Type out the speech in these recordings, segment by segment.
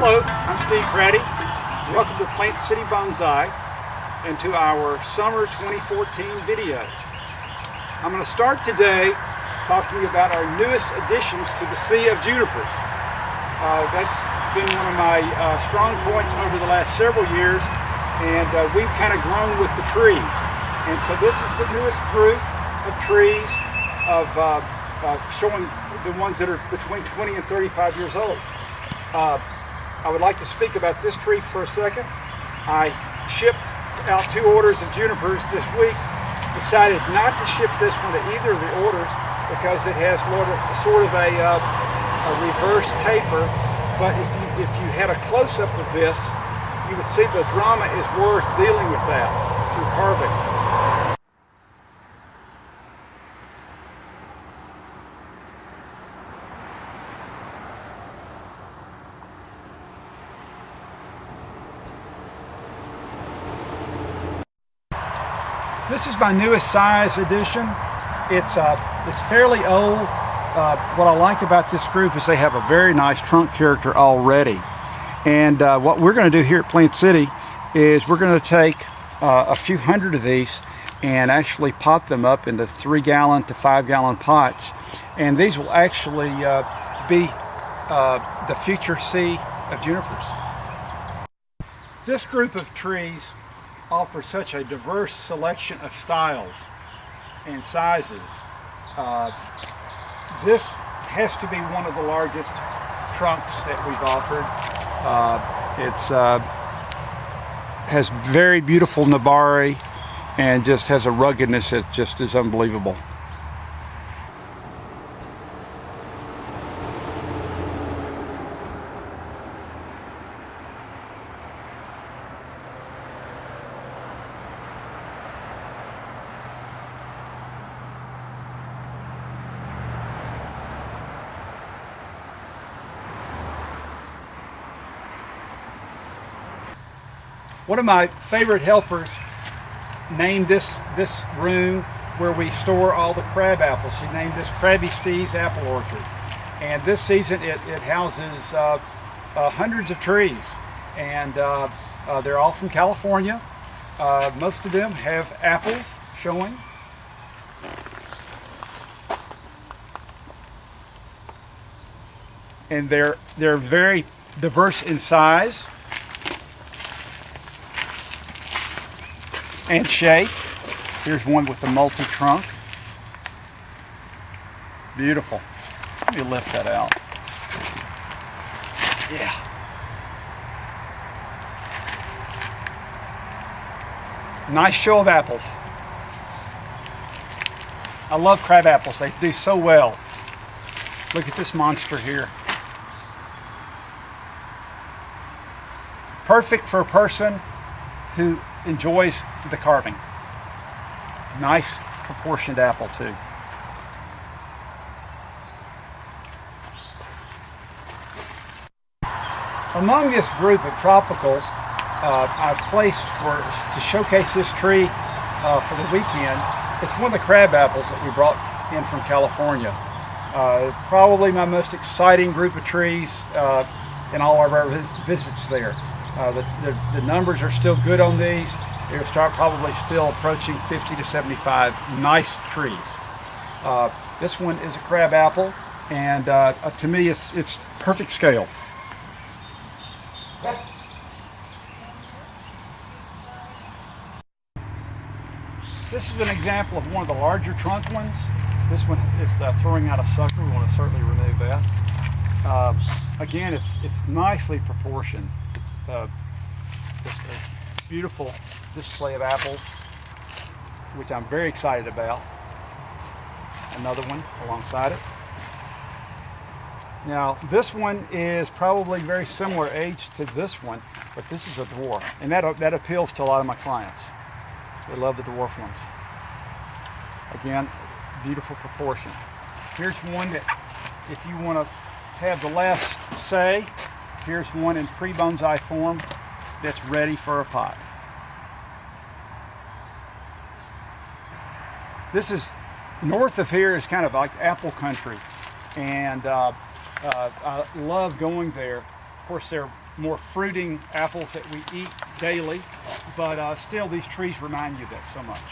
Hello, I'm Steve Craddy. Welcome to Plant City Bonsai and to our summer 2014 video. I'm going to start today talking about our newest additions to the sea of junipers. That's been one of my strong points over the last several years, and we've kind of grown with the trees. And so this is the newest group of trees showing the ones that are between 20 and 35 years old. I would like to speak about this tree for a second. I shipped out 2 orders of junipers this week. Decided not to ship this one to either of the orders because it has sort of a reverse taper. But if you had a close-up of this, you would see the drama is worth dealing with that through carving. This is my newest size edition. It's fairly old. What I like about this group is they have a very nice trunk character already. And what we're going to do here at Plant City is we're going to take a few hundred of these and actually pot them up into 3-gallon to 5-gallon pots. And these will actually be the future sea of junipers. This group of trees offer such a diverse selection of styles and sizes. This has to be one of the largest trunks that we've offered. Has very beautiful nabari and just has a ruggedness that just is unbelievable. One of my favorite helpers named this room where we store all the crab apples. She named this Krabby Steve's Apple Orchard. And this season it houses hundreds of trees. And they're all from California. Most of them have apples showing. And they're very diverse in size and shape. Here's one with a multi-trunk. Beautiful. Let me lift that out. Yeah. Nice show of apples. I love crab apples. They do so well. Look at this monster here. Perfect for a person who enjoys the carving. Nice proportioned apple too. Among this group of tropicals, I've placed to showcase this tree for the weekend. It's one of the crab apples that we brought in from California. Probably my most exciting group of trees in all of our visits there. The numbers are still good on these. They'll start probably still approaching 50 to 75 nice trees. This one is a crab apple, and to me it's perfect scale. This is an example of one of the larger trunk ones. This one is throwing out a sucker. We want to certainly remove that. Again, it's nicely proportioned. Just a beautiful display of apples, which I'm very excited about. Another one alongside it. Now this one is probably very similar age to this one, but this is a dwarf, and that appeals to a lot of my clients. They love the dwarf ones. Again, beautiful proportion. Here's one that, if you want to have the last say, here's one in pre-bonsai form that's ready for a pot. This is north of here is kind of like apple country, and I love going there. Of course, they're more fruiting apples that we eat daily, but still these trees remind you of that so much.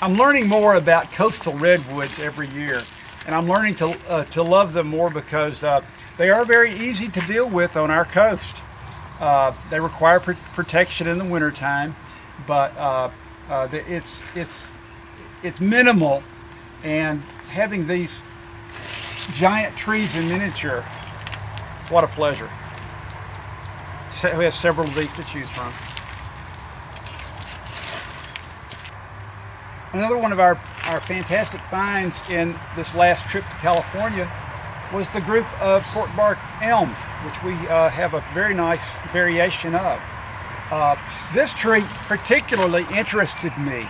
I'm learning more about coastal redwoods every year, and I'm learning to love them more because they are very easy to deal with on our coast. They require protection in the wintertime, but it's minimal, and having these giant trees in miniature, what a pleasure. So we have several of these to choose from. Another one of our fantastic finds in this last trip to California was the group of corkbark elms, which we have a very nice variation of. This tree particularly interested me,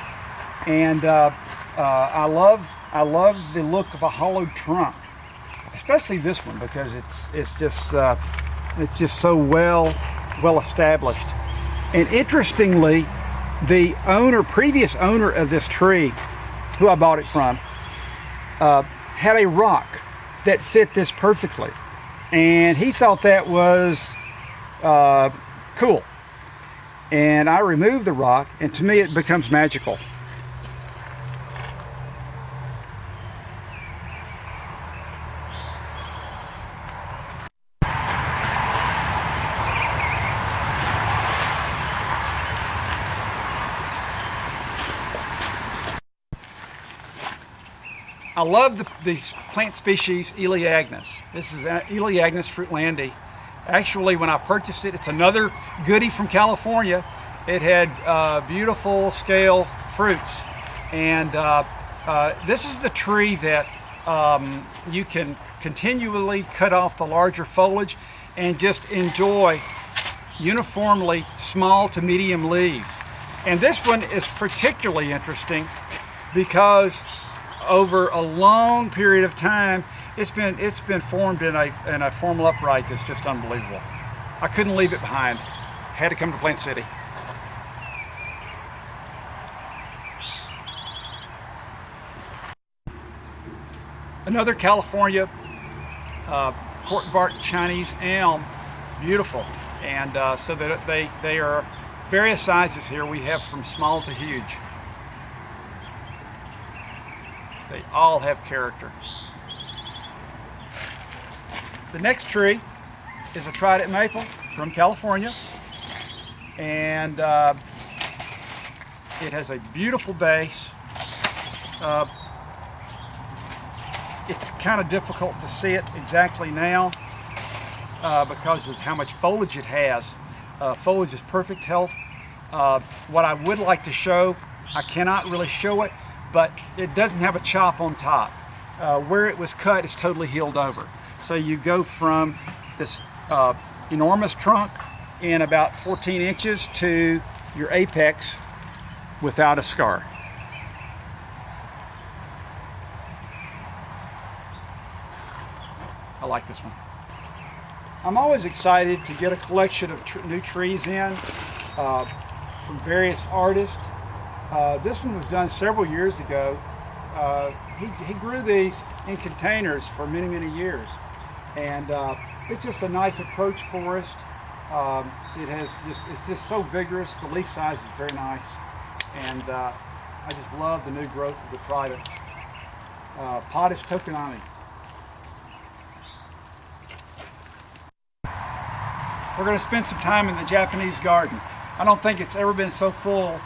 and I love the look of a hollowed trunk, especially this one, because it's just so well established. And interestingly, the previous owner of this tree, who I bought it from, had a rock that fit this perfectly, and he thought that was cool. And I removed the rock, and to me it becomes magical. I love these plant species, Elaeagnus. This is Elaeagnus fruitlandi. Actually, when I purchased it, it's another goodie from California. It had beautiful scale fruits, and this is the tree that you can continually cut off the larger foliage and just enjoy uniformly small to medium leaves. And this one is particularly interesting because over a long period of time, it's been formed in a formal upright that's just unbelievable. I couldn't leave it behind. Had to come to Plant City. Another California corkbark Chinese elm, beautiful, and so that they are various sizes here. We have from small to huge. They all have character. The next tree is a trident maple from California, and it has a beautiful base. It's kind of difficult to see it exactly now because of how much foliage it has. Foliage is perfect health. What I would like to show, I cannot really show it, but it doesn't have a chop on top. Where it was cut is totally healed over. So you go from this enormous trunk in about 14 inches to your apex without a scar. I like this one. I'm always excited to get a collection of new trees in from various artists. This one was done several years ago. He grew these in containers for many, many years, and it's just a nice approach forest. It's just so vigorous. The leaf size is very nice, and I just love the new growth of the trident. Potus tokonami. We're going to spend some time in the Japanese garden. I don't think it's ever been so full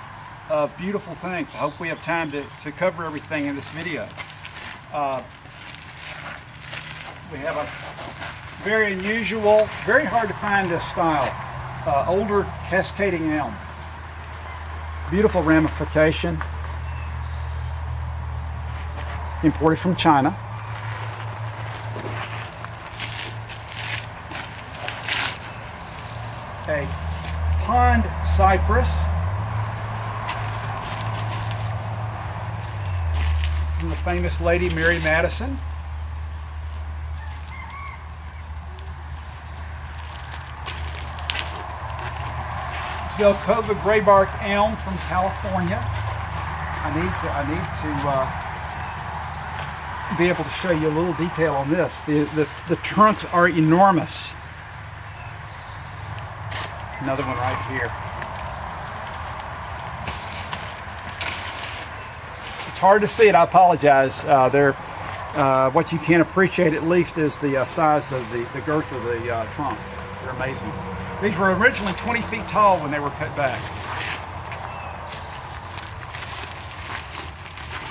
of beautiful things. I hope we have time to cover everything in this video. We have a very unusual, very hard to find this style, older cascading elm. Beautiful ramification, imported from China. A pond cypress from the famous Lady Mary Madison. Zelkova graybark elm from California. I need to be able to show you a little detail on this. The trunks are enormous. Another one right here. It's hard to see it, I apologize. What you can appreciate at least is the size of the girth of the trunk. They're amazing. These were originally 20 feet tall when they were cut back.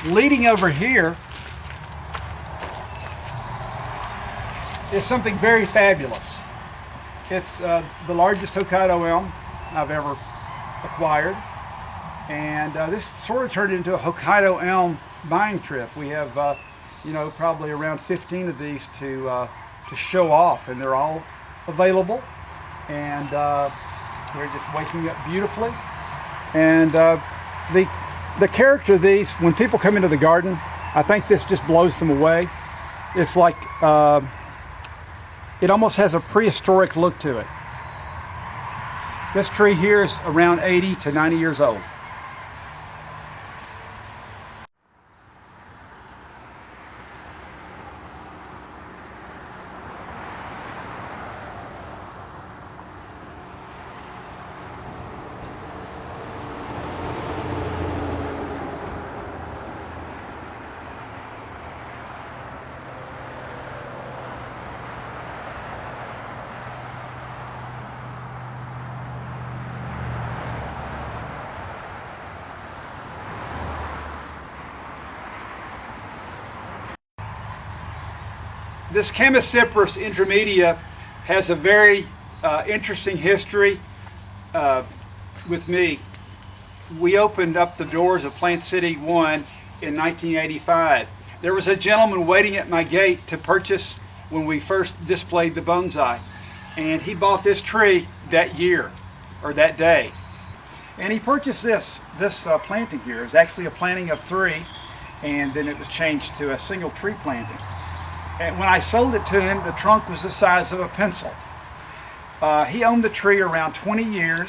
Leading over here is something very fabulous. It's the largest Hokaido elm I've ever acquired, and this sort of turned into a Hokaido elm buying trip. We have you know, probably around 15 of these to show off, and they're all available, and they're just waking up beautifully. And the character of these, when people come into the garden, I think this just blows them away. It's like it almost has a prehistoric look to it. This tree here is around 80 to 90 years old. This Chamaecyparis intermedia has a very interesting history with me. We opened up the doors of Plant City 1 in 1985. There was a gentleman waiting at my gate to purchase when we first displayed the bonsai, and he bought this tree that year, or that day. And he purchased this planting here. It's actually a planting of 3, and then it was changed to a single tree planting. And when I sold it to him, the trunk was the size of a pencil. He owned the tree around 20 years,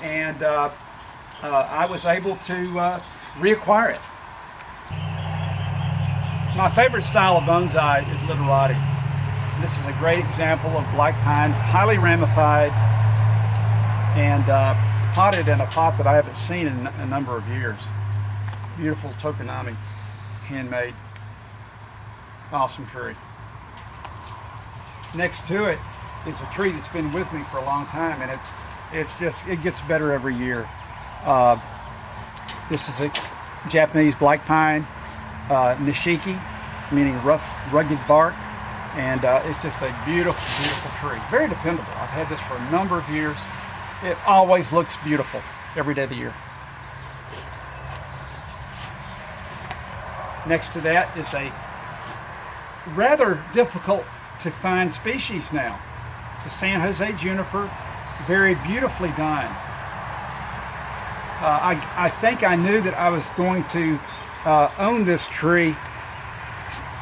and I was able to reacquire it. My favorite style of bonsai is literati. This is a great example of black pine, highly ramified, and potted in a pot that I haven't seen in a number of years. Beautiful tokonami, handmade, awesome tree. Next to it is a tree that's been with me for a long time, and it gets better every year. This is a Japanese black pine, nishiki, meaning rough, rugged bark, and it's just a beautiful, beautiful tree. Very dependable. I've had this for a number of years. It always looks beautiful every day of the year. Next to that is a rather difficult to find species now. It's a San Jose juniper, very beautifully done. I think I knew that I was going to own this tree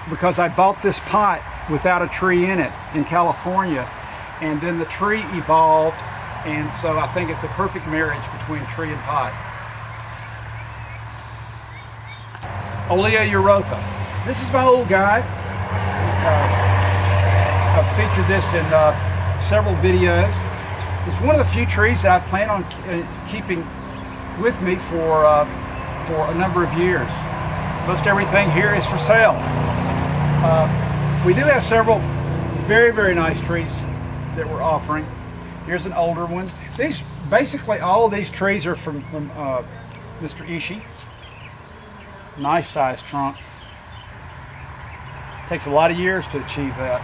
because I bought this pot without a tree in it in California, and then the tree evolved, and so I think it's a perfect marriage between tree and pot. Olea Europa. This is my old guy. I've featured this in several videos. It's one of the few trees that I plan on keeping with me for a number of years. Most everything here is for sale. We do have several very, very nice trees that we're offering. Here's an older one. Basically all of these trees are from Mr. Ishii. Nice sized trunk. Takes a lot of years to achieve that.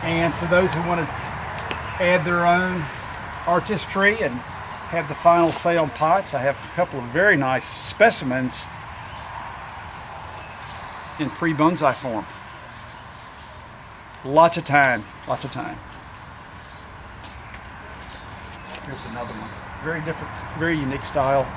And for those who want to add their own artistry and have the final say on pots, I have a couple of very nice specimens in pre-bonsai form. Lots of time, lots of time. Here's another one. Very different, very unique style.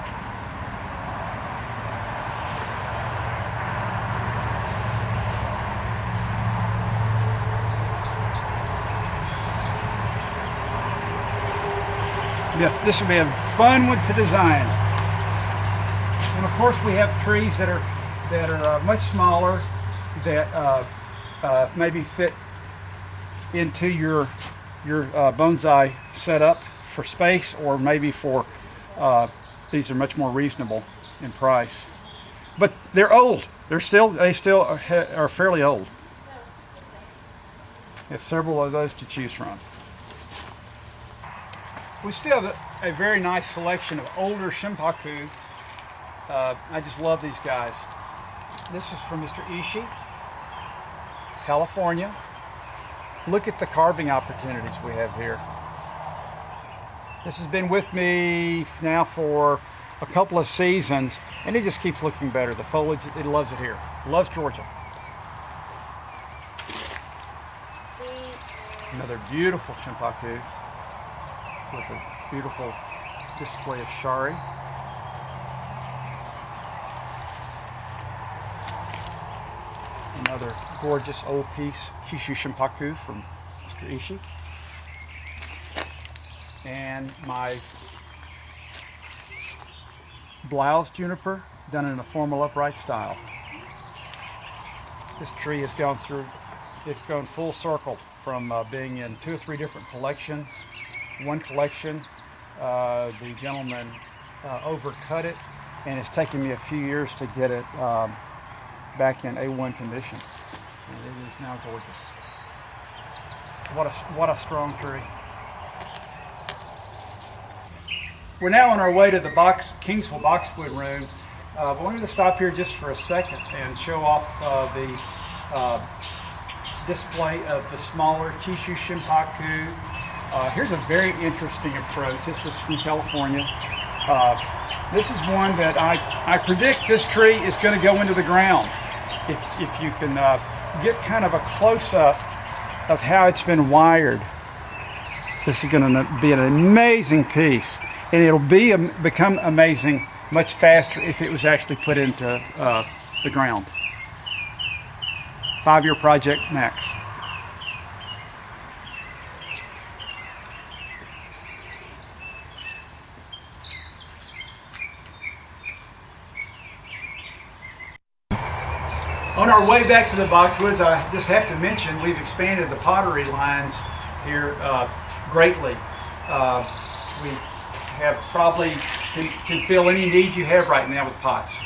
Yes, this will be a fun one to design. And of course we have trees that are much smaller, that maybe fit into your bonsai setup. for space or maybe for, these are much more reasonable in price. But they're old. They still are fairly old. There's several of those to choose from. We still have a very nice selection of older Shimpaku. I just love these guys. This is from Mr. Ishii, California. Look at the carving opportunities we have here. This has been with me now for a couple of seasons, and it just keeps looking better. The foliage, it loves it here. It loves Georgia. Another beautiful Shimpaku with a beautiful display of shari. Another gorgeous old piece, Kyushu Shimpaku from Mr. Ishii. And my blouse juniper done in a formal upright style. This tree has gone through, it's gone full circle from being in 2 or 3 different collections. One collection, the gentleman overcut it, and it's taken me a few years to get it back in A1 condition. And it is now gorgeous. What a strong tree. We're now on our way to the Kingsville boxwood room. But we're going to stop here just for a second and show off the display of the smaller Kyushu Shimpaku. Here's a very interesting approach. This was from California. This is one that I predict this tree is going to go into the ground. If you can get kind of a close-up of how it's been wired, this is going to be an amazing piece. And it'll become amazing much faster if it was actually put into the ground. 5-year project max. On our way back to the boxwoods, I just have to mention we've expanded the pottery lines here greatly. We have probably can fill any need you have right now with pots.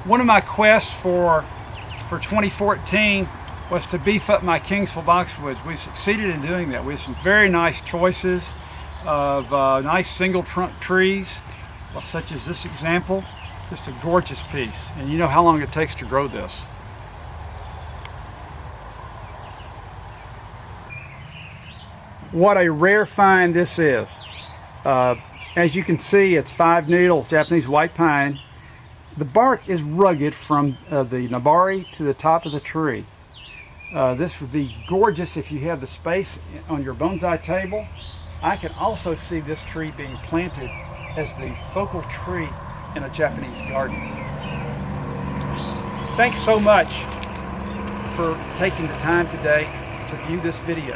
One of my quests for 2014 was to beef up my Kingsville boxwoods. We succeeded in doing that. We have some very nice choices of nice single trunk trees, such as this example. Just a gorgeous piece. And you know how long it takes to grow this. What a rare find this is. As you can see, it's 5 needles, Japanese white pine. The bark is rugged from the nabari to the top of the tree. This would be gorgeous if you have the space on your bonsai table. I can also see this tree being planted as the focal tree in a Japanese garden. Thanks so much for taking the time today to view this video.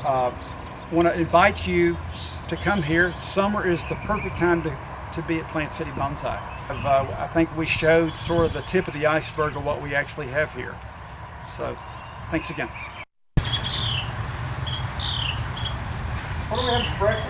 I want to invite you to come here. Summer is the perfect time to be at Plant City Bonsai. I think we showed sort of the tip of the iceberg of what we actually have here. So, thanks again. What do we have for breakfast?